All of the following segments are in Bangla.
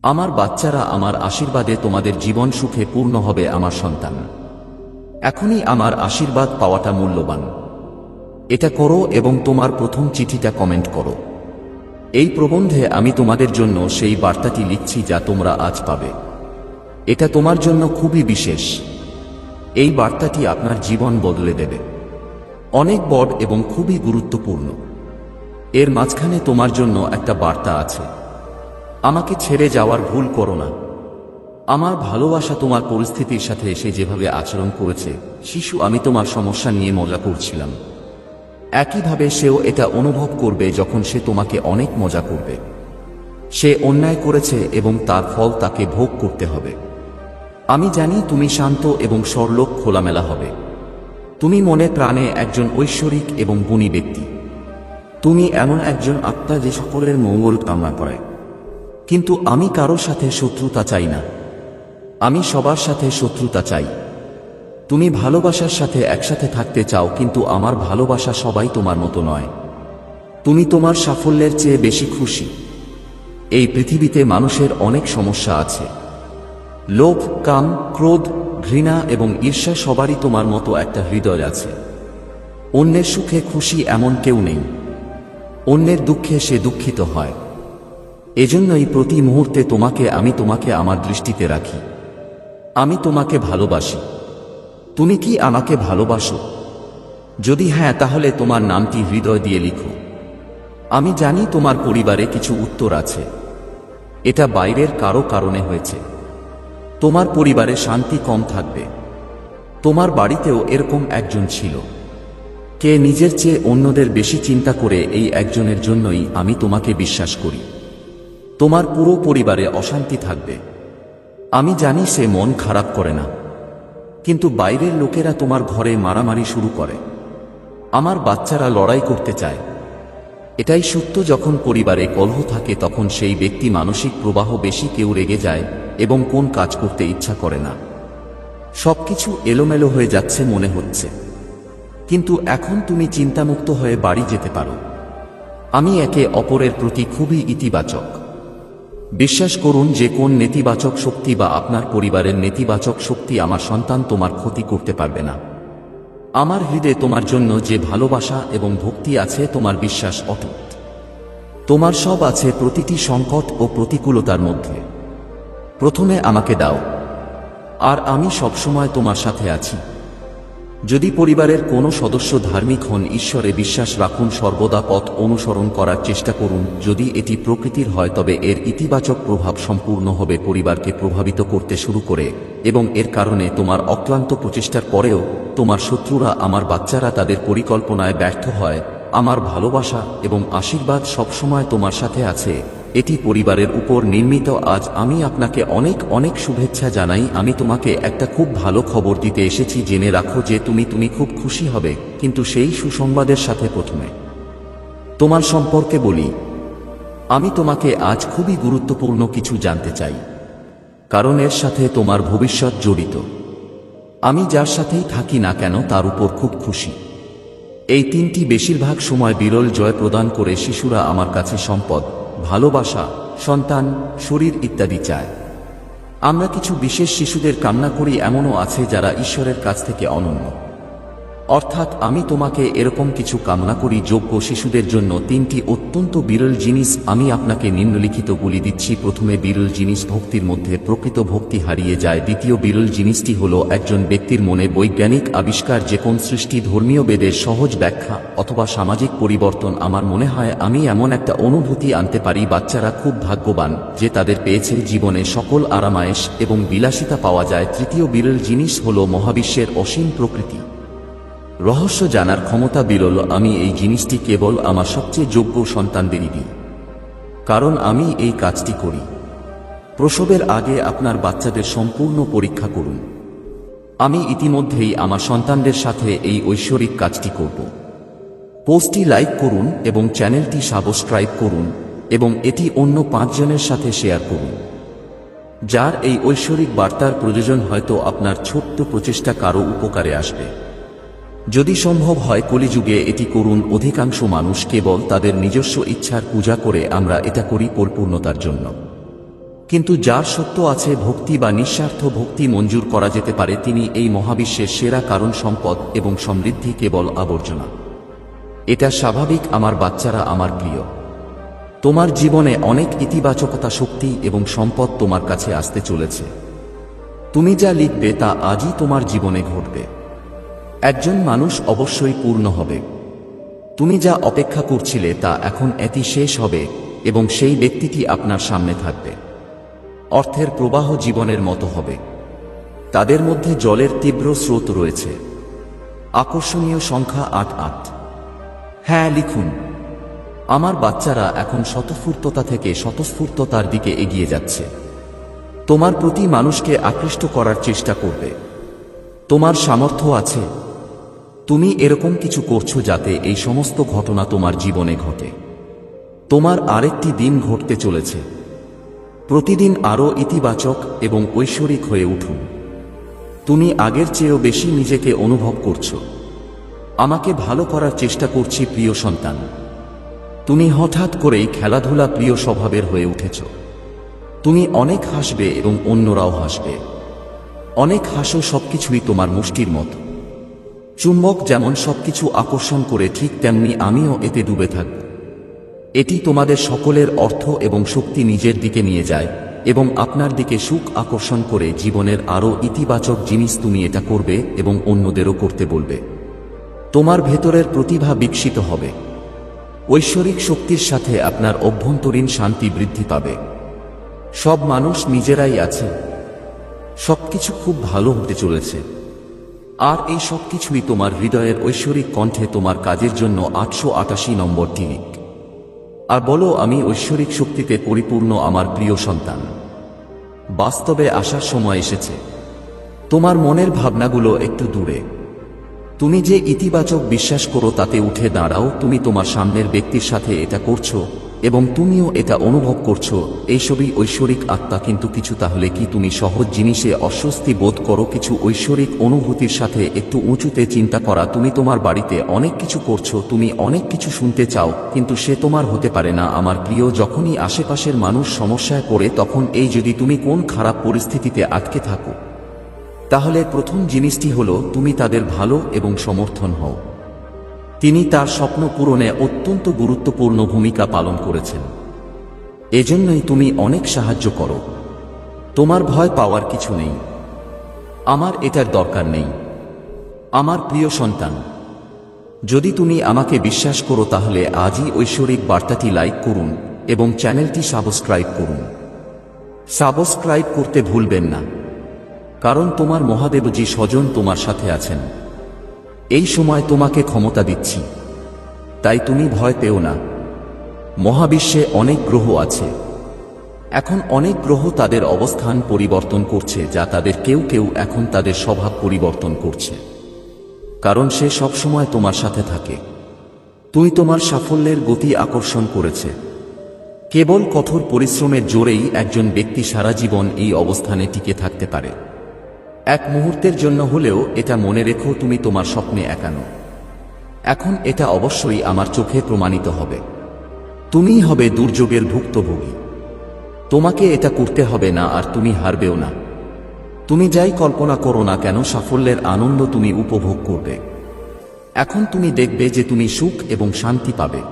আমার বাচ্চারা, আমার আশীর্বাদে তোমাদের জীবন সুখে পূর্ণ হবে। আমার সন্তান, এখনই আমার আশীর্বাদ পাওয়াটা মূল্যবান। এটা করো এবং তোমার প্রথম চিঠিটা কমেন্ট করো। এই প্রবন্ধে আমি তোমাদের জন্য সেই বার্তাটি লিখছি যা তোমরা আজ পাবে। এটা তোমার জন্য খুবই বিশেষ। এই বার্তাটি আপনার জীবন বদলে দেবে। অনেক বড় এবং খুবই গুরুত্বপূর্ণ। এর মাঝখানে তোমার জন্য একটা বার্তা আছে। আমাকে ছেড়ে যাওয়ার ভুল করো না। আমার ভালোবাসা তোমার পরিস্থিতির সাথে এসে যেভাবে আচরণ করেছে, শিশু, আমি তোমার সমস্যা নিয়ে মজা করছিলাম। একইভাবে সেও এটা অনুভব করবে যখন সে তোমাকে অনেক মজা করবে। সে অন্যায় করেছে এবং তার ফল তাকে ভোগ করতে হবে। আমি জানি তুমি শান্ত এবং সরলোক, খোলামেলা হবে। তুমি মনে প্রাণে একজন ঐশ্বরিক এবং গুণী ব্যক্তি। তুমি এমন একজন আত্মা যে সকলের মঙ্গল কামনা করে। কিন্তু আমি কারো সাথে শত্রুতা চাই না। আমি সবার সাথে শত্রুতা চাই। তুমি ভালোবাসার সাথে একসাথে থাকতে চাও, কিন্তু আমার ভালোবাসা সবাই তোমার মতো নয়। তুমি তোমার সাফল্যের চেয়ে বেশি খুশি। এই পৃথিবীতে মানুষের অনেক সমস্যা আছে। লোভ, কাম, ক্রোধ, ঘৃণা এবং ঈর্ষা, সবারই তোমার মতো একটা হৃদয় আছে। অন্যের সুখে খুশি এমন কেউ নেই। অন্যের দুঃখে সে দুঃখিত হয়। এজন্যই প্রতি মুহূর্তে আমি তোমাকে আমার দৃষ্টিতে রাখি। আমি তোমাকে ভালোবাসি। তুমি কি আমাকে ভালোবাসো? যদি হ্যাঁ, তাহলে তোমার নামটি হৃদয় দিয়ে লিখো। আমি জানি তোমার পরিবারে কিছু উত্তর আছে। এটা বাইরের কারো কারণে হয়েছে। তোমার পরিবারে শান্তি কম থাকবে। তোমার বাড়িতেও এরকম একজন ছিল। কে নিজের চেয়ে অন্যদের বেশি চিন্তা করে। এই একজনের জন্যই আমি তোমাকে বিশ্বাস করি। তোমার পুরো পরিবারে অশান্তি থাকবে। আমি জানি সে মন খারাপ করে না, কিন্তু বাইরের লোকেরা তোমার ঘরে মারামারি শুরু করে। আমার বাচ্চারা লড়াই করতে চায়। এটাই সত্য, যখন পরিবারে কলহ থাকে তখন সেই ব্যক্তি মানসিক প্রবাহ বেশি, কেউ রেগে যায় এবং কোন কাজ করতে ইচ্ছা করে না। সবকিছু এলোমেলো হয়ে যাচ্ছে মনে হচ্ছে, কিন্তু এখন তুমি চিন্তামুক্ত হয়ে বাড়ি যেতে পারো। আমি একে অপরের প্রতি খুবই ইতিবাচক। বিশ্বাস করুন যে কোন নেতিবাচক শক্তি বা আপনার পরিবারের নেতিবাচক শক্তি, আমার সন্তান, তোমার ক্ষতি করতে পারবে না। আমার হৃদয়ে তোমার জন্য যে ভালোবাসা এবং ভক্তি আছে, তোমার বিশ্বাস অটুট। তোমার সব আছে প্রতিটি সংকট ও প্রতিকূলতার মধ্যে। প্রথমে আমাকে দাও, আর আমি সবসময় তোমার সাথে আছি। যদি পরিবারের কোনো সদস্য ধার্মিক হন, ঈশ্বরে বিশ্বাস রাখুন, সর্বদা পথ অনুসরণ করার চেষ্টা করুন। যদি এটি প্রকৃতির হয়, তবে এর ইতিবাচক প্রভাব সম্পূর্ণ হবে পরিবারকে প্রভাবিত করতে শুরু করে, এবং এর কারণে তোমার অক্লান্ত প্রচেষ্টার পরেও তোমার শত্রুরা, আমার বাচ্চারা, তাদের পরিকল্পনায় ব্যর্থ হয়। আমার ভালোবাসা এবং আশীর্বাদ সবসময় তোমার সাথে আছে। এটি পরিবারের উপর নির্মিত। আজ আমি আপনাকে অনেক অনেক শুভেচ্ছা জানাই। আমি তোমাকে একটা খুব ভালো খবর দিতে এসেছি। জেনে রাখো যে তুমি খুব খুশি হবে, কিন্তু সেই সুসংবাদের সাথে প্রথমে তোমার সম্পর্কে বলি। আমি তোমাকে আজ খুবই গুরুত্বপূর্ণ কিছু জানতে চাই, কারণ এর সাথে তোমার ভবিষ্যৎ জড়িত। আমি যার সাথেই থাকি না কেন তার উপর খুব খুশি। এই তিনটি বেশিরভাগ সময় বিরল জয় প্রদান করে। শিশুরা আমার কাছে সম্পদ, ভালোবাসা, সন্তান, শরীর ইত্যাদি চায়। আমরা কিছু বিশেষ শিশুদের কামনা করি, এমনও আছে যারা ঈশ্বরের কাছ থেকে অনন্য। অর্থাৎ আমি তোমাকে এরকম কিছু কামনা করি। যোগ্য শিশুদের জন্য তিনটি অত্যন্ত বিরল জিনিস আমি আপনাকে নিম্নলিখিতগুলি দিচ্ছি। প্রথমে বিরল জিনিস, ভক্তির মধ্যে প্রকৃত ভক্তি হারিয়ে যায়। দ্বিতীয় বিরল জিনিসটি হল একজন ব্যক্তির মনে বৈজ্ঞানিক আবিষ্কার, যে কোন সৃষ্টি, ধর্মীয় বেদের সহজ ব্যাখ্যা অথবা সামাজিক পরিবর্তন। আমার মনে হয় আমি এমন একটা অনুভূতি আনতে পারি। বাচ্চারা খুব ভাগ্যবান যে তাদের পেয়েছে। জীবনে সকল আরামায়েশ এবং বিলাসিতা পাওয়া যায়। তৃতীয় বিরল জিনিস হল মহাবিশ্বের অসীম প্রকৃতি, রহস্য জানার ক্ষমতা বিরল। আমি এই জিনিসটি কেবল আমার সবচেয়ে যোগ্য সন্তানদেরই দিই, কারণ আমি এই কাজটি করি। প্রসবের আগে আপনার বাচ্চাদের সম্পূর্ণ পরীক্ষা করুন। আমি ইতিমধ্যেই আমার সন্তানদের সাথে এই ঐশ্বরিক কাজটি করব। পোস্টটি লাইক করুন এবং চ্যানেলটি সাবস্ক্রাইব করুন, এবং এটি অন্য 5 জনের সাথে শেয়ার করুন যার এই ঐশ্বরিক বার্তার প্রয়োজন। হয়তো আপনার ছোট্ট প্রচেষ্টা কারো উপকারে আসবে। যদি সম্ভব হয় কলিযুগে এটি করুন। অধিকাংশ মানুষ কেবল তাদের নিজস্ব ইচ্ছার পূজা করে। আমরা এটা করি পরিপূর্ণতার জন্য। কিন্তু যার সত্য আছে, ভক্তি বা নিঃস্বার্থ ভক্তি মঞ্জুর করা যেতে পারে, তিনি এই মহাবিশ্বের সেরা, কারণ সম্পদ এবং সমৃদ্ধি কেবল আবর্জনা। এটা স্বাভাবিক আমার বাচ্চারা, আমার প্রিয়। তোমার জীবনে অনেক ইতিবাচকতা, শক্তি এবং সম্পদ তোমার কাছে আসতে চলেছে। তুমি যা লিখবে তা আজই তোমার জীবনে ঘটবে। একজন মানুষ অবশ্যই পূর্ণ হবে। তুমি যা অপেক্ষা করছিলে তা এখন এটি শেষ হবে এবং সেই ব্যক্তিটি আপনার সামনে থাকবে। অর্থের প্রবাহ জীবনের মতো হবে। তাদের মধ্যে জলের তীব্র স্রোত রয়েছে। আকর্ষণীয় সংখ্যা 88। হ্যাঁ, লিখুন। আমার বাচ্চারা এখন স্বতঃস্ফূর্ততা থেকে স্বতঃস্ফূর্ততার দিকে এগিয়ে যাচ্ছে। তোমার প্রতি মানুষকে আকৃষ্ট করার চেষ্টা করবে। তোমার সামর্থ্য আছে। তুমি এরকম কিছু করছো যাতে এই সমস্ত ঘটনা তোমার জীবনে ঘটে। তোমার আরেকটি দিন ঘটতে চলেছে। প্রতিদিন আরও ইতিবাচক এবং ঐশ্বরিক হয়ে উঠুন। তুমি আগের চেয়েও বেশি নিজেকে অনুভব করছো। আমাকে ভালো করার চেষ্টা করছি প্রিয় সন্তান। তুমি হঠাৎ করেই খেলাধুলা প্রিয় স্বভাবের হয়ে উঠেছ। তুমি অনেক হাসবে এবং অন্যরাও হাসবে। অনেক হাসো, সবকিছুই তোমার মুষ্টির মতো। চুম্বক যেমন সবকিছু আকর্ষণ করে, ঠিক তেমনি আমিও এতে ডুবে থাকব। এটি তোমাদের সকলের অর্থ এবং শক্তি নিজের দিকে নিয়ে যায় এবং আপনার দিকে সুখ আকর্ষণ করে জীবনের আরও ইতিবাচক জিনিস। তুমি এটা করবে এবং অন্যদেরও করতে বলবে। তোমার ভেতরের প্রতিভা বিকশিত হবে। ঐশ্বরিক শক্তির সাথে আপনার অভ্যন্তরীণ শান্তি বৃদ্ধি পাবে। সব মানুষ নিজেরাই আছে। সবকিছু খুব ভালো হতে চলেছে। আর এই সবকিছুই তোমার হৃদয়ের ঐশ্বরিক কণ্ঠে তোমার কাজের জন্য 888 নম্বরটি লিখ। আর বলো, আমি ঐশ্বরিক শক্তিতে পরিপূর্ণ আমার প্রিয় সন্তান। বাস্তবে আসার সময় এসেছে। তোমার মনের ভাবনাগুলো একটু দূরে। তুমি যে ইতিবাচক বিশ্বাস করো তাতে উঠে দাঁড়াও। তুমি তোমার সামনের ব্যক্তির সাথে এটা করছো এবং তুমিও এটা অনুভব করছো। এইসবই ঐশ্বরিক আত্মা। কিন্তু কিছু, তাহলে কি তুমি সহজ জিনিসে অস্বস্তি বোধ করো? কিছু ঐশ্বরিক অনুভূতির সাথে একটু উঁচুতে চিন্তা করা। তুমি তোমার বাড়িতে অনেক কিছু করছো, তুমি অনেক কিছু শুনতে চাও, কিন্তু সে তোমার হতে পারে না। আমার প্রিয়, যখনই আশেপাশের মানুষ সমস্যায় পড়ে, তখন এই যদি তুমি কোন খারাপ পরিস্থিতিতে আটকে থাকো, তাহলে প্রথম জিনিসটি হলো তুমি তাদের ভালো এবং সমর্থন হও। তিনি তার স্বপ্ন পূরণে অত্যন্ত গুরুত্বপূর্ণ ভূমিকা পালন করেছেন। এজন্যই তুমি অনেক সাহায্য করো। তোমার ভয় পাওয়ার কিছু নেই। আমার এটার দরকার নেই। আমার প্রিয় সন্তান, যদি তুমি আমাকে বিশ্বাস করো তাহলে আজই ঐশ্বরিক বার্তাটি লাইক করুন এবং চ্যানেলটি সাবস্ক্রাইব করুন। সাবস্ক্রাইব করতে ভুলবেন না, কারণ তোমার মহাদেবজি স্বজন তোমার সাথে আছেন। এই সময় তোমাকে ক্ষমতা দিচ্ছি, তাই তুমি ভয় পেও না। মহাবিশ্বে অনেক গ্রহ আছে। এখন অনেক গ্রহ তাদের অবস্থান পরিবর্তন করছে, যা তাদের কেউ কেউ এখন তাদের স্বভাব পরিবর্তন করছে, কারণ সে সবসময় তোমার সাথে থাকে। তুই তোমার সাফল্যের গতি আকর্ষণ করেছে। কেবল কঠোর পরিশ্রমের জোরেই একজন ব্যক্তি সারা জীবন এই অবস্থানে টিকে থাকতে পারে। এক মুহূর্তের জন্য হলেও এটা মনে রেখো, তুমি তোমার স্বপ্নে একা নও। এখন এটা অবশ্যই আমার চোখে প্রমাণিত হবে। তুমিই হবে দুর্যোগের ভুক্তভোগী। তোমাকে এটা করতে হবে না, আর তুমি হারবেও না। তুমি যাই কল্পনা করো না কেন, সাফল্যের আনন্দ তুমি উপভোগ করবে। এখন তুমি দেখবে যে তুমি সুখ এবং শান্তি পাবে।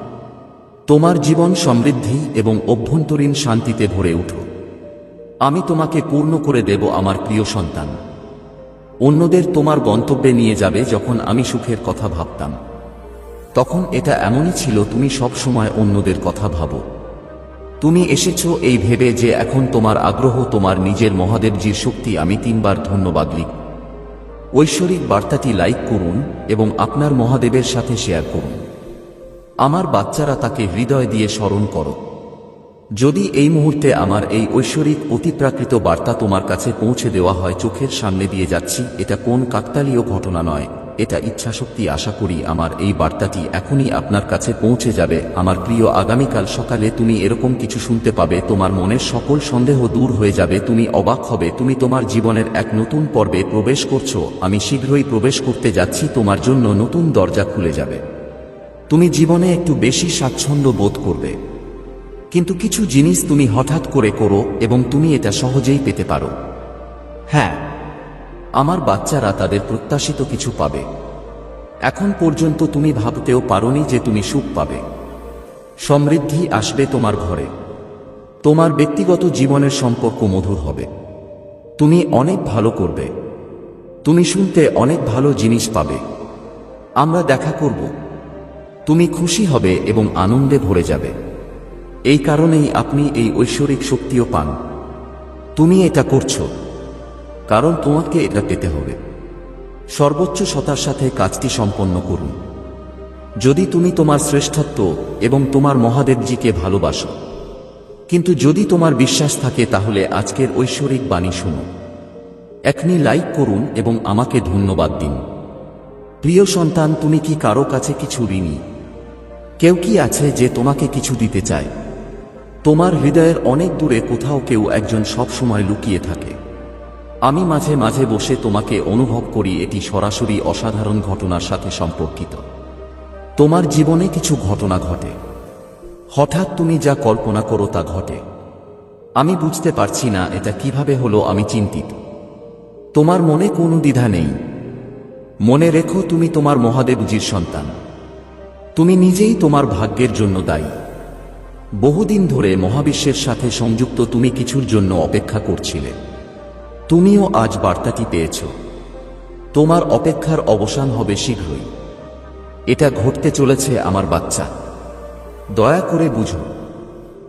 তোমার জীবন সমৃদ্ধি এবং অভ্যন্তরীণ শান্তিতে ভরে উঠো। আমি তোমাকে পূর্ণ করে দেব আমার প্রিয় সন্তান। অন্যদের তোমার গন্তব্যে নিয়ে যাবে। যখন আমি সুখের কথা ভাবতাম, তখন এটা এমনই ছিল। তুমি সব সময় অন্যদের কথা ভাবো। তুমি এসেছো এই ভেবে যে এখন তোমার আগ্রহ তোমার নিজের মহাদেবজির শক্তি। আমি 3 বার ধন্যবাদ লিখ। ঐশ্বরিক বার্তাটি লাইক করুন এবং আপনার মহাদেবের সাথে শেয়ার করুন। আমার বাচ্চারা, তাকে হৃদয় দিয়ে স্মরণ করো। যদি এই মুহূর্তে আমার এই ঐশ্বরিক অতিপ্রাকৃত বার্তা তোমার কাছে পৌঁছে দেওয়া হয়, চোখের সামনে দিয়ে যাচ্ছি, এটা কোন কাকতালীয় ঘটনা নয়, এটা ইচ্ছাশক্তি। আশা করি আমার এই বার্তাটি এখনই আপনার কাছে পৌঁছে যাবে। আমার প্রিয়, আগামীকাল সকালে তুমি এরকম কিছু শুনতে পাবে। তোমার মনের সকল সন্দেহ দূর হয়ে যাবে। তুমি অবাক হবে, তুমি তোমার জীবনের এক নতুন পর্বে প্রবেশ করছো। আমি শীঘ্রই প্রবেশ করতে যাচ্ছি। তোমার জন্য নতুন দরজা খুলে যাবে। তুমি জীবনে একটু বেশি স্বাচ্ছন্দ্য বোধ করবে। কিন্তু কিছু জিনিস তুমি হঠাৎ করে করো এবং তুমি এটা সহজেই পেতে পারো। হ্যাঁ, আমার বাচ্চারা তাদের প্রত্যাশিত কিছু পাবে। এখন পর্যন্ত তুমি ভাবতেও পারোনি যে তুমি সুখ পাবে। সমৃদ্ধি আসবে তোমার ঘরে। তোমার ব্যক্তিগত জীবনের সম্পর্ক মধুর হবে। তুমি অনেক ভালো করবে। তুমি শুনতে অনেক ভালো জিনিস পাবে। আমরা দেখা করব। তুমি খুশি হবে এবং আনন্দে ভরে যাবে। এই কারণেই আপনি এই ঐশ্বরিক শক্তিও পান। তুমি এটা করছো কারণ তোমাকে এটা পেতে হবে। সর্বোচ্চ সতার সাথে কাজটি সম্পন্ন করুন। যদি তুমি তোমার শ্রেষ্ঠত্ব এবং তোমার মহাদেবজিকে ভালোবাসো, কিন্তু যদি তোমার বিশ্বাস থাকে, তাহলে আজকের ঐশ্বরিক বাণী শুনো। এখনই লাইক করুন এবং আমাকে ধন্যবাদ দিন। প্রিয় সন্তান, তুমি কি কারো কাছে কিছু ঋণী? কেউ কি আছে যে তোমাকে কিছু দিতে চায়? তোমার হৃদয়ের অনেক দূরে কোথাও কেউ একজন সব সময় লুকিয়ে থাকে। আমি মাঝে মাঝে বসে তোমাকে অনুভব করি। এটি সরাসরি অসাধারণ ঘটনার সাথে সম্পর্কিত। তোমার জীবনে কিছু ঘটনা ঘটে, হঠাৎ তুমি যা কল্পনা করো তা ঘটে। আমি বুঝতে পারছি না এটা কিভাবে হলো, আমি চিন্তিত। তোমার মনে কোনো দ্বিধা নেই। মনে রেখো, তুমি তোমার মহাদেবজির সন্তান। তুমি নিজেই তোমার ভাগ্যের জন্য দায়ী। বহুদিন ধরে মহাবিশ্বের সাথে সংযুক্ত তুমি কিছুর জন্য অপেক্ষা করছিলে। তুমিও আজ বার্তাটি পেয়েছ। তোমার অপেক্ষার অবসান হবে শীঘ্রই। এটা ঘটতে চলেছে আমার বাচ্চা। দয়া করে বুঝো,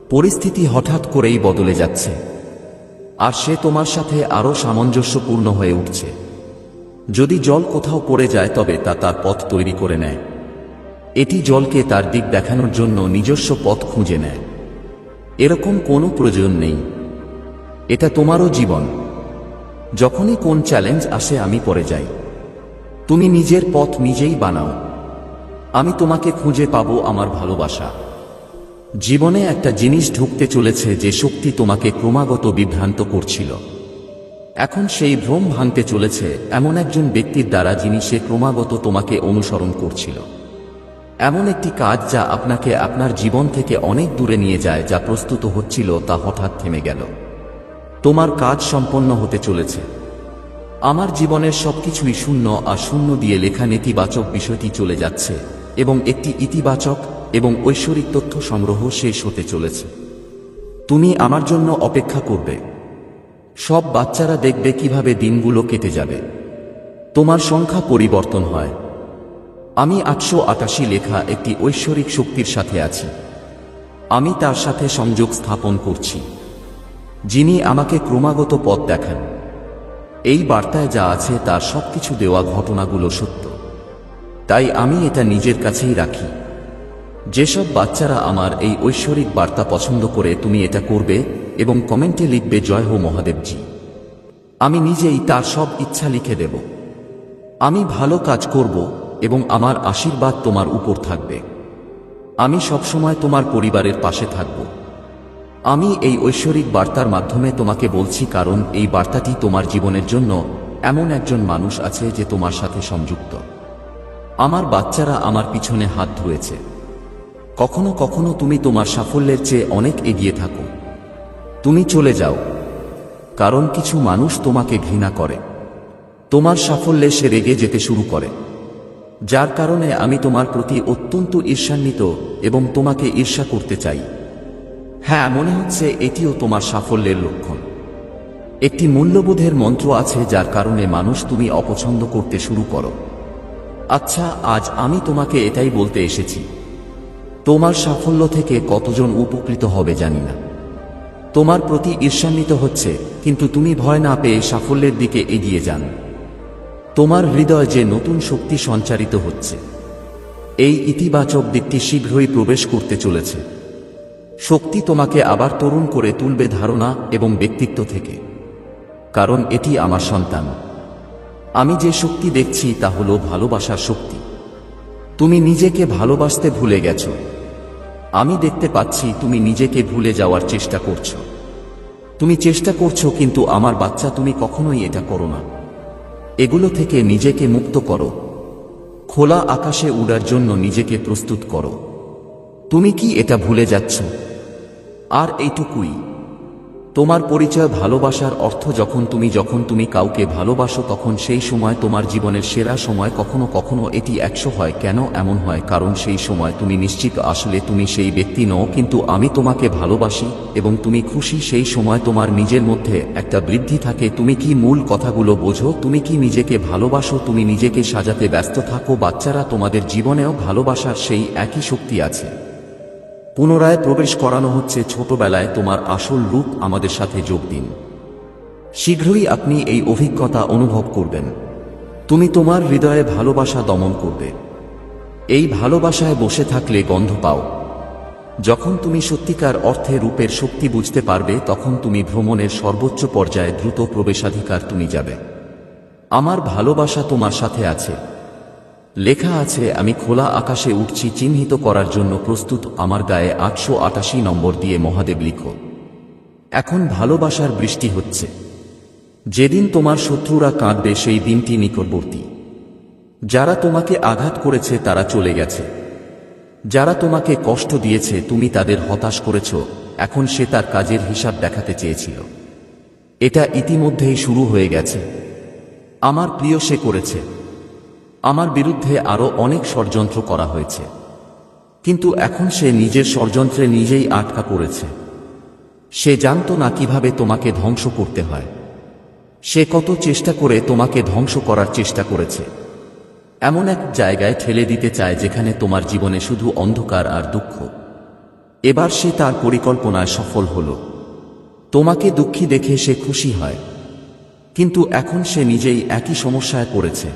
পরিস্থিতি হঠাৎ করেই বদলে যাচ্ছে, আর সে তোমার সাথে আরও সামঞ্জস্যপূর্ণ হয়ে উঠছে। যদি জল কোথাও পড়ে যায়, তবে তা তার পথ তৈরি করে নেয়। এটি জলকে তার দিক দেখানোর জন্য নিজস্ব পথ খুঁজে নেয়। এরকম কোনো প্রয়োজন নেই। এটা তোমারও জীবন। যখনই কোন চ্যালেঞ্জ আসে, আমি পড়ে যাই। তুমি নিজের পথ নিজেই বানাও। আমি তোমাকে খুঁজে পাবো, আমার ভালোবাসা। জীবনে একটা জিনিস ঢুকতে চলেছে যে শক্তি তোমাকে ক্রমাগত বিভ্রান্ত করছিল। এখন সেই ভ্রম ভাঙতে চলেছে এমন একজন ব্যক্তির দ্বারা, যিনি সে ক্রমাগত তোমাকে অনুসরণ করছিল। এমন একটি কাজ যা আপনাকে আপনার জীবন থেকে অনেক দূরে নিয়ে যায়। যা প্রস্তুত হচ্ছিল তা হঠাৎ থেমে গেল। তোমার কাজ সম্পন্ন হতে চলেছে। আমার জীবনের সবকিছুই শূন্য, আর শূন্য দিয়ে লেখা নেতিবাচক বিষয়টি চলে যাচ্ছে এবং একটি ইতিবাচক এবং ঐশ্বরিক তথ্য সংগ্রহ শেষ হতে চলেছে। তুমি আমার জন্য অপেক্ষা করবে। সব বাচ্চারা দেখবে কিভাবে দিনগুলো কেটে যাবে। তোমার সংখ্যা পরিবর্তন হয়। আমি 888 লেখা একটি ঐশ্বরিক শক্তির সাথে আছি। আমি তার সাথে সংযোগ স্থাপন করছি, যিনি আমাকে ক্রমাগত পথ দেখান। এই বার্তায় যা আছে তার সবকিছু দেওয়া ঘটনাগুলো সত্য, তাই আমি এটা নিজের কাছেই রাখি। যেসব বাচ্চারা আমার এই ঐশ্বরিক বার্তা পছন্দ করে, তুমি এটা করবে এবং কমেন্টে লিখবে, জয় হো মহাদেবজি। আমি নিজেই তার সব ইচ্ছা লিখে দেব। আমি ভালো কাজ করব এবং আমার আশীর্বাদ তোমার উপর থাকবে। আমি সবসময় তোমার পরিবারের পাশে থাকব। আমি এই ঐশ্বরিক বার্তার মাধ্যমে তোমাকে বলছি, কারণ এই বার্তাটি তোমার জীবনের জন্য। এমন একজন মানুষ আছে যে তোমার সাথে সংযুক্ত। আমার বাচ্চারা আমার পিছনে হাত ধুয়েছে। কখনো কখনো তুমি তোমার সাফল্যের চেয়ে অনেক এগিয়ে থাকো। তুমি চলে যাও, কারণ কিছু মানুষ তোমাকে ঘৃণা করে। তোমার সাফল্যে সে রেগে যেতে শুরু করে, যার কারণে আমি তোমার প্রতি অত্যন্ত ঈর্ষান্বিত এবং তোমাকে ঈর্ষা করতে চাই। হ্যাঁ, মনে হচ্ছে এটিও তোমার সাফল্যের লক্ষণ। একটি মূল্যবোধের মন্ত্র আছে যার কারণে মানুষ তুমি অপছন্দ করতে শুরু করো। আচ্ছা, আজ আমি তোমাকে এটাই বলতে এসেছি। তোমার সাফল্য থেকে কতজন উপকৃত হবে জানি না। তোমার প্রতি ঈর্ষান্বিত হচ্ছে, কিন্তু তুমি ভয় না পেয়ে সাফল্যের দিকে এগিয়ে যান। তোমার হৃদয় যে নতুন শক্তি সঞ্চারিত হচ্ছে, এই ইতিবাচক দিকটি শীঘ্রই প্রবেশ করতে চলেছে। শক্তি তোমাকে আবার তরুণ করে তুলবে ধারণা এবং ব্যক্তিত্ব থেকে, কারণ এটি আমার সন্তান। আমি যে শক্তি দেখছি তা হলো ভালোবাসার শক্তি। তুমি নিজেকে ভালোবাসতে ভুলে গেছো। আমি দেখতে পাচ্ছি তুমি নিজেকে ভুলে যাওয়ার চেষ্টা করছো। তুমি চেষ্টা করছো, কিন্তু আমার বাচ্চা, তুমি কখনোই এটা করো না। এগুলো থেকে নিজেকে মুক্ত করো। খোলা আকাশে উড়ার জন্য নিজেকে প্রস্তুত করো। তুমি কি এটা ভুলে যাচ্ছ? আর এইটুকুই। তোমার পরিচয় ভালোবাসার অর্থ যখন তুমি কাউকে ভালোবাসো তখন সেই সময় তোমার জীবনের সেরা সময়। কখনো কখনো এটি 100 হয়। কেন এমন হয়? কারণ সেই সময় তুমি নিশ্চিত আসলে তুমি সেই ব্যক্তি নও, কিন্তু আমি তোমাকে ভালোবাসি এবং তুমি খুশি। সেই সময় তোমার নিজের মধ্যে একটা বৃদ্ধি থাকে। তুমি কি মূল কথাগুলো বোঝো? তুমি কি নিজেকে ভালোবাসো? তুমি নিজেকে সাজাতে ব্যস্ত থাকো। বাচ্চারা, তোমাদের জীবনেও ভালোবাসার সেই একই শক্তি আছে। পুনরায় প্রবেশ করানো হচ্ছে ছোটবেলায় তোমার আসল রূপ। আমাদের সাথে যোগ দিন। শীঘ্রই আপনি এই অভিজ্ঞতা অনুভব করবেন। তুমি তোমার হৃদয়ে ভালোবাসা দমন করবে। এই ভালোবাসায় বসে থাকলে গন্ধ পাও। যখন তুমি সত্যিকার অর্থে রূপের শক্তি বুঝতে পারবে, তখন তুমি ভ্রমণের সর্বোচ্চ পর্যায়ে দ্রুত প্রবেশাধিকার তুমি যাবে। আমার ভালোবাসা তোমার সাথে আছে। লেখা আছে, আমি খোলা আকাশে উঠছি, চিহ্নিত করার জন্য প্রস্তুত। আমার গায়ে 888 নম্বর দিয়ে মহাদেব লিখো। এখন ভালোবাসার বৃষ্টি হচ্ছে। যেদিন তোমার শত্রুরা কাঁদবে সেই দিনটি নিকটবর্তী। যারা তোমাকে আঘাত করেছে তারা চলে গেছে। যারা তোমাকে কষ্ট দিয়েছে তুমি তাদের হতাশ করেছ। এখন সে তার কাজের হিসাব দেখাতে চেয়েছিল। এটা ইতিমধ্যেই শুরু হয়ে গেছে। আমার প্রিয়, সে করেছে। আমার বিরুদ্ধে আরো অনেক ষড়যন্ত্র করা হয়েছে, কিন্তু এখন সে নিজের ষড়যন্ত্রে নিজেই আটকা পড়েছে। সে জানত না কিভাবে তোমাকে ধ্বংস করতে হয়। সে কত চেষ্টা করে তোমাকে ধ্বংস করার চেষ্টা করেছে। এমন এক জায়গায় ঠেলে দিতে চায় যেখানে তোমার জীবনে শুধু অন্ধকার আর দুঃখ। এবার সে তার পরিকল্পনায় সফল হল। তোমাকে দুঃখী দেখে সে খুশি হয়, কিন্তু এখন সে নিজেই একই সমস্যায় পড়েছে।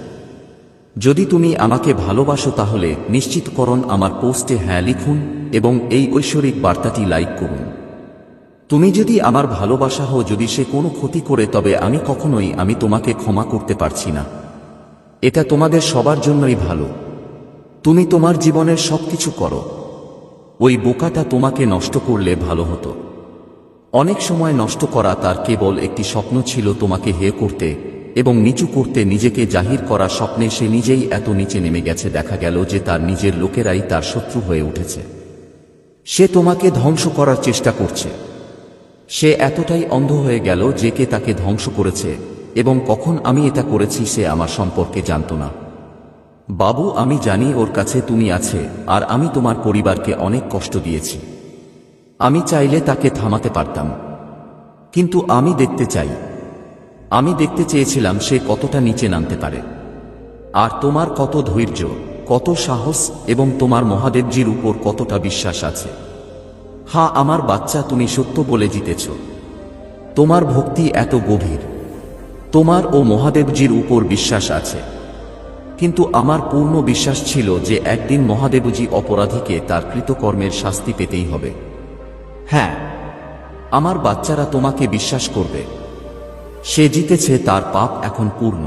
যদি তুমি আমাকে ভালোবাসো তাহলে নিশ্চিতকরণ আমার পোস্টে হ্যাঁ লিখুন এবং এই ঐশ্বরিক বার্তাটি লাইক করুন। তুমি যদি আমার ভালোবাসা হও, যদি সে কোনো ক্ষতি করে, তবে আমি তোমাকে ক্ষমা করতে পারছি না। এটা তোমাদের সবার জন্যই ভালো। তুমি তোমার জীবনের সবকিছু করো। ওই বোকাটা তোমাকে নষ্ট করলে ভালো হতো। অনেক সময় নষ্ট করা তার কেবল একটি স্বপ্ন ছিল, তোমাকে হেয় করতে এবং নিচু করতে, নিজেকে জাহির করা স্বপ্নে সে নিজেই এত নিচে নেমে গেছে। দেখা গেল যে তার নিজের লোকেরাই তার শত্রু হয়ে উঠেছে। সে তোমাকে ধ্বংস করার চেষ্টা করছে। সে এতটাই অন্ধ হয়ে গেল যে কে তাকে ধ্বংস করেছে এবং কখন আমি এটা করেছি সে আমার সম্পর্কে জানত না। বাবু, আমি জানি ওর কাছে তুমি আছে, আর আমি তোমার পরিবারকে অনেক কষ্ট দিয়েছি। আমি চাইলে তাকে থামাতে পারতাম, কিন্তু আমি দেখতে চেয়েছিলাম সে কতটা নিচে নামতে পারে। আর তোমার কত ধৈর্য, কত সাহস এবং তোমার মহাদেবজির উপর কতটা বিশ্বাস আছে। হ্যাঁ আমার বাচ্চা, তুমি সত্য বলে জিতেছ। তোমার ভক্তি এত গভীর। তোমার ও মহাদেবজির উপর বিশ্বাস আছে, কিন্তু আমার পূর্ণ বিশ্বাস ছিল যে একদিন মহাদেবজি অপরাধীকে তার কৃতকর্মের শাস্তি পেতেই হবে। হ্যাঁ, আমার বাচ্চারা তোমাকে বিশ্বাস করবে। সে জিতেছে, তার পাপ এখন পূর্ণ।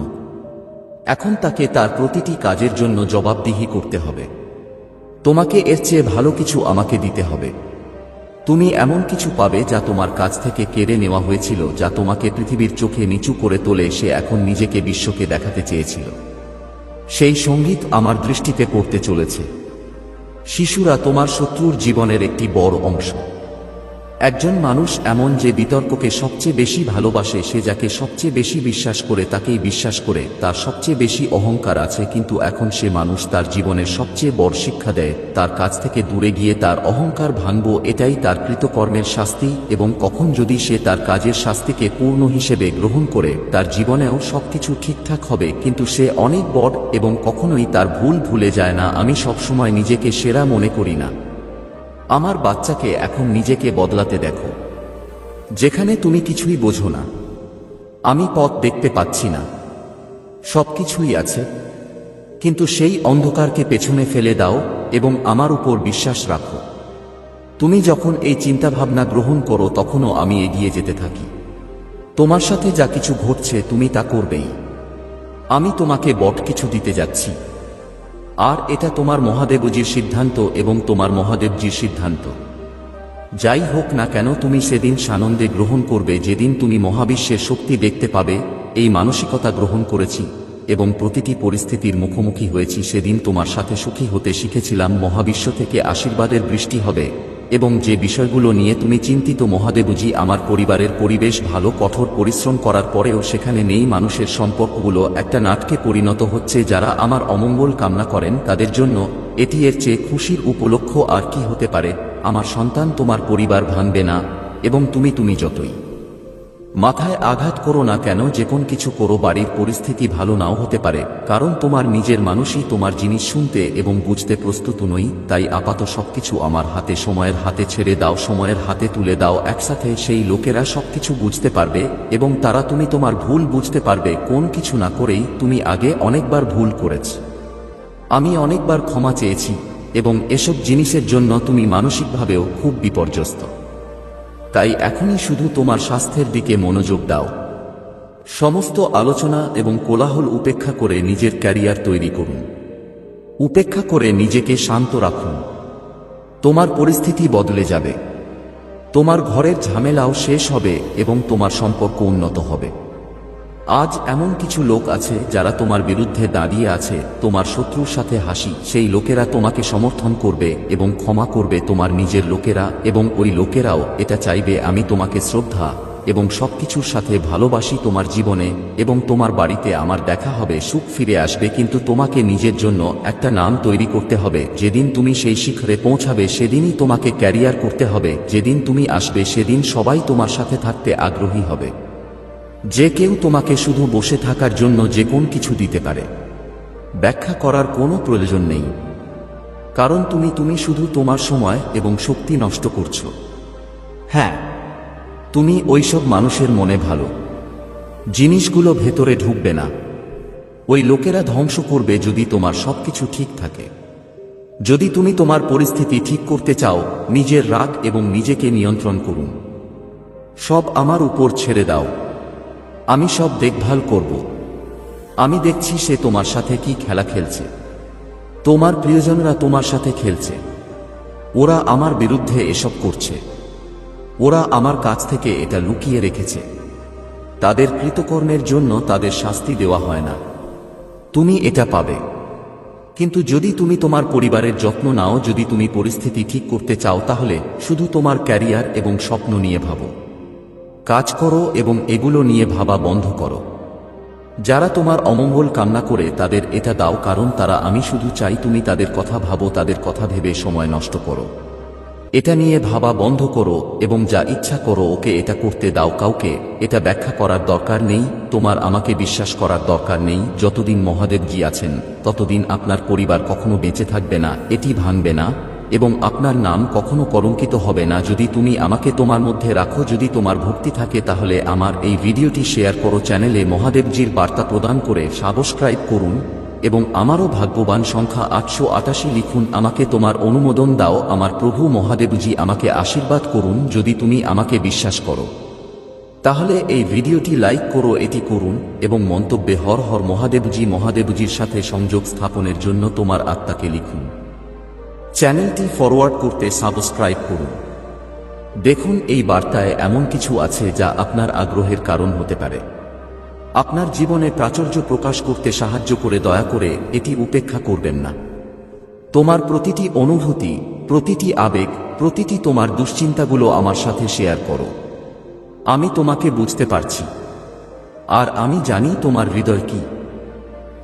এখন তাকে তার প্রতিটি কাজের জন্য জবাবদিহি করতে হবে। তোমাকে এর চেয়ে ভালো কিছু আমাকে দিতে হবে। তুমি এমন কিছু পাবে যা তোমার কাছ থেকে কেড়ে নেওয়া হয়েছিল, যা তোমাকে পৃথিবীর চোখে নিচু করে তোলে। সে এখন নিজেকে বিশ্বকে দেখাতে চেয়েছিল। সেই সঙ্গীত আমার দৃষ্টিতে পড়তে চলেছে। শিশুরা তোমার শত্রুর জীবনের একটি বড় অংশ। একজন মানুষ এমন যে বিতর্ককে সবচেয়ে বেশি ভালোবাসে, সে যাকে সবচেয়ে বেশি বিশ্বাস করে তাকেই বিশ্বাস করে, তার সবচেয়ে বেশি অহংকার আছে। কিন্তু এখন সে মানুষ তার জীবনের সবচেয়ে বড় শিক্ষা দেয়, তার কাছ থেকে দূরে গিয়ে তার অহংকার ভাঙব। এটাই তার কৃতকর্মের শাস্তি। এবং কখন যদি সে তার কাজের শাস্তিকে পূর্ণ হিসেবে গ্রহণ করে, তার জীবনেও সবকিছু ঠিকঠাক হবে। কিন্তু সে অনেক বড় এবং কখনোই তার ভুল ভুলে যায় না। আমি সবসময় নিজেকে সেরা মনে করি না। আমার বাচ্চাকে এখন নিজেকে বদলাতে দেখো। যেখানে তুমি কিছুই বোঝো না, আমি পথ দেখতে পাচ্ছি না, সবকিছুই আছে, কিন্তু সেই অন্ধকারকে পেছনে ফেলে দাও এবং আমার উপর বিশ্বাস রাখো। তুমি যখন এই চিন্তাভাবনা গ্রহণ করো, তখনও আমি এগিয়ে যেতে থাকি। তোমার সাথে যা কিছু ঘটছে তুমি তা করবেই। আমি তোমাকে বড় কিছু দিতে যাচ্ছি, আর এটা তোমার মহাদেবজির সিদ্ধান্ত এবং তোমার মহাদেবজির সিদ্ধান্ত। যাই হোক না কেন, তুমি সেদিন সানন্দে গ্রহণ করবে যেদিন তুমি মহাবিশ্বের শক্তি দেখতে পাবে। এই মানসিকতা গ্রহণ করেছি এবং প্রতিটি পরিস্থিতির মুখোমুখি হয়েছি। সেদিন তোমার সাথে সুখী হতে শিখেছিলাম। মহাবিশ্ব থেকে আশীর্বাদের বৃষ্টি হবে এবং যে বিষয়গুলো নিয়ে তুমি চিন্তিত মহাদেবজি আমার পরিবারের পরিবেশ ভালো, কঠোর পরিশ্রম করার পরেও সেখানে নেই, মানুষের সম্পর্কগুলো একটা নাটকে পরিণত হচ্ছে। যারা আমার অমঙ্গল কামনা করেন তাদের জন্য এটি এর চেয়ে খুশির উপলক্ষ আর কি হতে পারে। আমার সন্তান, তোমার পরিবার ভাঙবে না, এবং তুমি যতই মাথায় আঘাত করো না কেন, যে কোন কিছু করো, বাড়ির পরিস্থিতি ভালো নাও হতে পারে, কারণ তোমার নিজের মানুষই তোমার জিনিস শুনতে এবং বুঝতে প্রস্তুত নই। তাই আপাত সবকিছু আমার হাতে, সময়ের হাতে ছেড়ে দাও, সময়ের হাতে তুলে দাও। একসাথে সেই লোকেরা সবকিছু বুঝতে পারবে এবং তারা তুমি তোমার ভুল বুঝতে পারবে। কোন কিছু না করেই তুমি আগে অনেকবার ভুল করেছ, আমি অনেকবার ক্ষমা চেয়েছি, এবং এসব জিনিসের জন্য তুমি মানসিকভাবেও খুব বিপর্যস্ত। তাই এখনই শুধু তোমার স্বাস্থ্যের দিকে মনোযোগ দাও। সমস্ত আলোচনা এবং কোলাহল উপেক্ষা করে নিজের ক্যারিয়ার তৈরি করুন। উপেক্ষা করে নিজেকে শান্ত রাখুন। তোমার পরিস্থিতি বদলে যাবে, তোমার ঘরের ঝামেলাও শেষ হবে এবং তোমার সম্পর্ক উন্নত হবে। আজ এমন কিছু লোক আছে যারা তোমার বিরুদ্ধে দাঁড়িয়ে আছে, তোমার শত্রুর সাথে হাসি। সেই লোকেরা তোমাকে সমর্থন করবে এবং ক্ষমা করবে, তোমার নিজের লোকেরা, এবং ওই লোকেরাও এটা চাইবে আমি তোমাকে শ্রদ্ধা এবং সবকিছুর সাথে ভালোবাসি তোমার জীবনে, এবং তোমার বাড়িতে আমার দেখা হবে, সুখ ফিরে আসবে। কিন্তু তোমাকে নিজের জন্য একটা নাম তৈরি করতে হবে। যেদিন তুমি সেই শিখরে পৌঁছাবে সেদিনই তোমাকে ক্যারিয়ার করতে হবে। যেদিন তুমি আসবে সেদিন সবাই তোমার সাথে থাকতে আগ্রহী হবে। যে কেউ তোমাকে শুধু বসে থাকার জন্য যে কোন কিছু দিতে পারে। ব্যাখ্যা করার কোনো প্রয়োজন নেই, কারণ তুমি শুধু তোমার সময় এবং শক্তি নষ্ট করছো। হ্যাঁ, তুমি ওইসব মানুষের মনে ভালো জিনিসগুলো ভেতরে ঢুকবে না। ওই লোকেরা ধ্বংস করবে যদি তোমার সবকিছু ঠিক থাকে। যদি তুমি তোমার পরিস্থিতি ঠিক করতে চাও, নিজের রাগ এবং নিজেকে নিয়ন্ত্রণ করুন। সব আমার উপর ছেড়ে দাও, আমি সব দেখভাল করব। আমি দেখছি সে তোমার সাথে কি খেলা খেলছে। তোমার প্রিয়জনরা তোমার সাথে খেলছে। ওরা আমার বিরুদ্ধে এসব করছে। ওরা আমার কাছ থেকে এটা লুকিয়ে রেখেছে। তাদের কৃতকর্মের জন্য তাদের শাস্তি দেওয়া হয় না। তুমি এটা পাবে। কিন্তু যদি তুমি তোমার পরিবারের যত্ন নাও, যদি তুমি পরিস্থিতি ঠিক করতে চাও, তাহলে শুধু তোমার ক্যারিয়ার এবং স্বপ্ন নিয়ে ভাবো। কাজ করো এবং এগুলো নিয়ে ভাবা বন্ধ করো। যারা তোমার অমঙ্গল কামনা করে তাদের এটা দাও, কারণ তারা, আমি শুধু চাই তুমি তাদের কথা ভাবো, তাদের কথা ভেবে সময় নষ্ট করো। এটা নিয়ে ভাবা বন্ধ করো এবং যা ইচ্ছা করো ওকে এটা করতে দাও। কাউকে এটা ব্যাখ্যা করার দরকার নেই, তোমার আমাকে বিশ্বাস করার দরকার নেই। যতদিন মহাদেবজি আছেন ততদিন আপনার পরিবার কখনো বেঁচে থাকবে না, এটি ভাঙবে না, এবং আপনার নাম কখনো কলঙ্কিত হবে না যদি তুমি আমাকে তোমার মধ্যে রাখো। যদি তোমার ভক্তি থাকে তাহলে আমার এই ভিডিওটি শেয়ার করো, চ্যানেলে মহাদেবজির বার্তা প্রদান করে সাবস্ক্রাইব করুন, এবং আমারও ভাগ্যবান সংখ্যা 888 লিখুন। আমাকে তোমার অনুমোদন দাও, আমার প্রভু মহাদেবজি আমাকে আশীর্বাদ করুন। যদি তুমি আমাকে বিশ্বাস করো তাহলে এই ভিডিওটি লাইক করো, এটি করুন, এবং মন্তব্যে হর হর মহাদেবজি, মহাদেবজির সাথে সংযোগ স্থাপনের জন্য তোমার আত্মাকে লিখুন। চ্যানেলটি ফরওয়ার্ড করতে সাবস্ক্রাইব করুন। দেখুন, এই বার্তায় এমন কিছু আছে যা আপনার আগ্রহের কারণ হতে পারে। আপনার জীবনে প্রাচুর্য প্রকাশ করতে সাহায্য করে। দয়া করে এটি উপেক্ষা করবেন না। তোমার প্রতিটি অনুভূতি, প্রতিটি আবেগ, প্রতিটি তোমার দুশ্চিন্তাগুলো আমার সাথে শেয়ার করো। আমি তোমাকে বুঝতে পারছি, আর আমি জানি তোমার হৃদয় কি।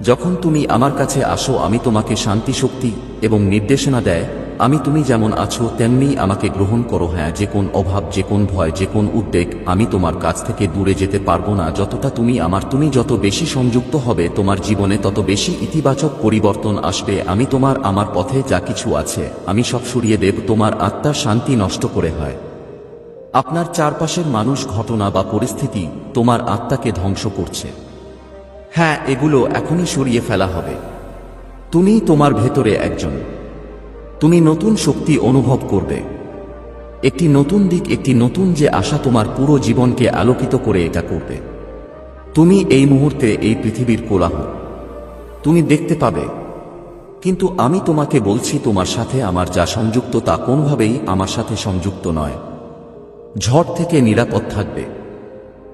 যখন তুমি আমার কাছে আসো আমি তোমাকে শান্তি, শক্তি এবং নির্দেশনা দেয়। আমি তুমি যেমন আছো তেমনি আমাকে গ্রহণ করো। হ্যাঁ, যে কোন অভাব, যে কোন ভয়, যে কোন উদ্বেগ, আমি তোমার কাছ থেকে দূরে যেতে পারবো না যতটা তুমি আমার। তুমি যত বেশি সংযুক্ত হবে তোমার জীবনে তত বেশি ইতিবাচক পরিবর্তন আসবে। আমি তোমার, আমার পথে যা কিছু আছে আমি সব সরিয়ে দেব। তোমার আত্মার শান্তি নষ্ট করে হয় আপনার চারপাশের মানুষ, ঘটনা বা পরিস্থিতি তোমার আত্মাকে ধ্বংস করছে। হ্যাঁ, এগুলো এখনই সরিয়ে ফেলা হবে। তুমি তোমার ভেতরে একজন, তুমি নতুন শক্তি অনুভব করবে, একটি নতুন দিক, একটি নতুন যে আশা তোমার পুরো জীবনকে আলোকিত করে এটা করবে। তুমি এই মুহূর্তে এই পৃথিবীর কোলাহল তুমি দেখতে পাবে, কিন্তু আমি তোমাকে বলছি তোমার সাথে আমার যা সংযুক্ত তা কোনোভাবেই আমার সাথে সংযুক্ত নয়। ঝড় থেকে নিরাপদ থাকবে।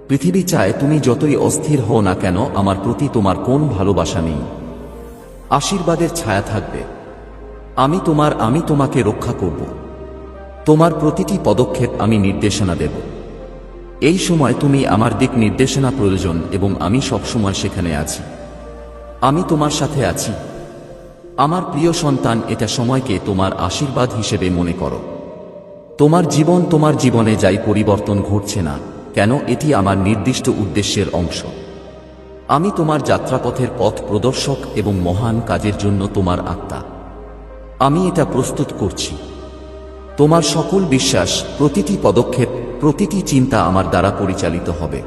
পৃথিবী চায় তুমি যতই অস্থির হও না কেন, আমার প্রতি তোমার কোন ভালোবাসা নেই। আশীর্বাদের ছায়া থাকবে। আমি তোমাকে রক্ষা করব। তোমার প্রতিটি পদক্ষেপ আমি নির্দেশনা দেব। এই সময় তুমি আমার দিক নির্দেশনা প্রয়োজন এবং আমি সবসময় সেখানে আছি। আমি তোমার সাথে আছি। আমার প্রিয় সন্তান, এটা সময়কে তোমার আশীর্বাদ হিসেবে মনে করো। তোমার জীবনে যাই পরিবর্তন ঘটছে না কেন, এটি আমার নির্দিষ্ট উদ্দেশ্যের অংশ। আমি তোমার যাত্রাপথের পথ প্রদর্শক এবং মহান কাজের জন্য তোমার আত্মা। আমি এটা প্রস্তুত করছি। তোমার সকল বিশ্বাস, প্রতিটি পদক্ষেপ, প্রতিটি চিন্তা আমার দ্বারা পরিচালিত হবে।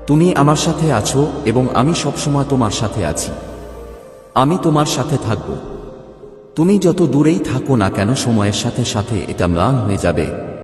তুমি আমার সাথে আছো এবং আমি সবসময় তোমার সাথে আছি। আমি তোমার সাথে থাকব। তুমি যত দূরেই থাকো না কেন, সময়ের সাথে সাথে এটা ম্লান হয়ে যাবে।